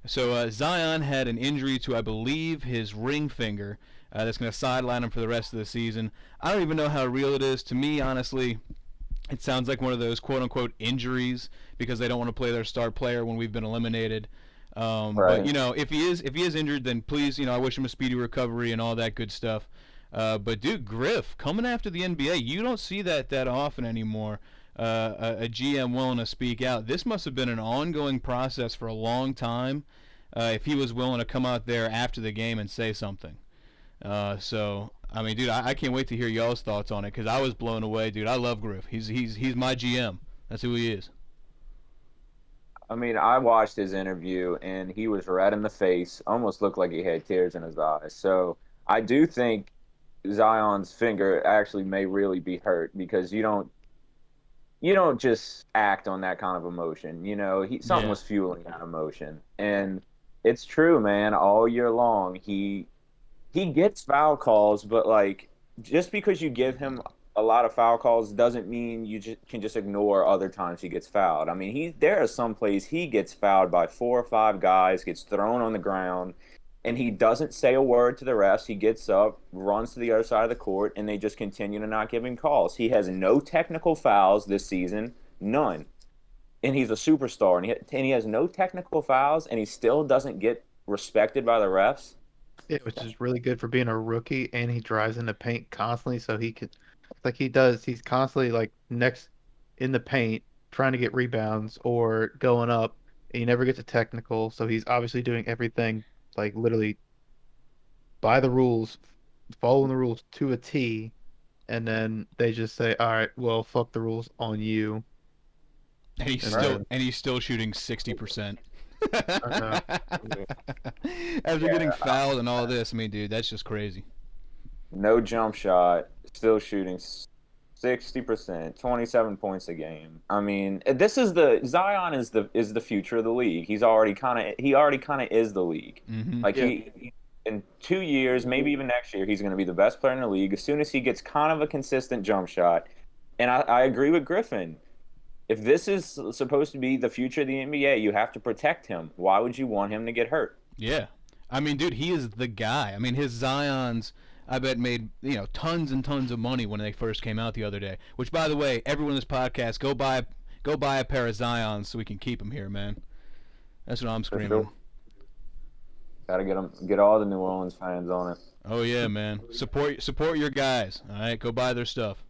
So Zion had an injury to, I believe, his ring finger. That's going to sideline him for the rest of the season. I don't even know how real it is. To me, honestly, it sounds like one of those quote unquote injuries because they don't want to play their star player when we've been eliminated. But Right. if he is injured, then please, I wish him a speedy recovery and all that good stuff. But dude, Griff coming after the NBA, you don't see that often anymore. A GM willing to speak out. This must have been an ongoing process for a long time. If he was willing to come out there after the game and say something. So I mean, dude, I can't wait to hear y'all's thoughts on it because I was blown away, dude. I love Griff. He's my GM. That's who he is. I mean, I watched his interview and he was red in the face, almost looked like he had tears in his eyes. So I do think Zion's finger actually may really be hurt because you don't just act on that kind of emotion. Something Yeah. was fueling that emotion. And it's true, man, all year long he gets foul calls, but like just because you give him a lot of foul calls doesn't mean you can just ignore other times he gets fouled. I mean, there are some plays he gets fouled by 4 or 5 guys, gets thrown on the ground, and he doesn't say a word to the refs. He gets up, runs to the other side of the court, and they just continue to not give him calls. He has no technical fouls this season, none. And he's a superstar, and he has no technical fouls, and he still doesn't get respected by the refs. Yeah, which is really good for being a rookie, and he drives in the paint constantly, so he could, like he does, he's constantly like next in the paint trying to get rebounds or going up, and he never gets a technical, so he's obviously doing everything like literally by the rules, following the rules to a T, and then they just say, "All right, well, fuck the rules on you," And he's and still Right. then and he's still shooting 60%. I know. After getting Yeah. fouled and all this, I mean, dude, that's just crazy. No jump shot, still shooting 60%, 27 points a game. I mean, this is the Zion is the future of the league. He already kind of is the league. Mm-hmm. Like Yeah, in 2 years, maybe even next year, he's going to be the best player in the league as soon as he gets kind of a consistent jump shot. And I agree with Griffin. If this is supposed to be the future of the NBA, you have to protect him. Why would you want him to get hurt? Yeah. I mean, dude, he is the guy. I mean, his Zions, I bet, made, tons and tons of money when they first came out the other day. Which, by the way, everyone in this podcast, go buy a pair of Zions so we can keep them here, man. That's what I'm For screaming. sure. Got to get all the New Orleans fans on it. Oh yeah, man. Support your guys. All right, go buy their stuff.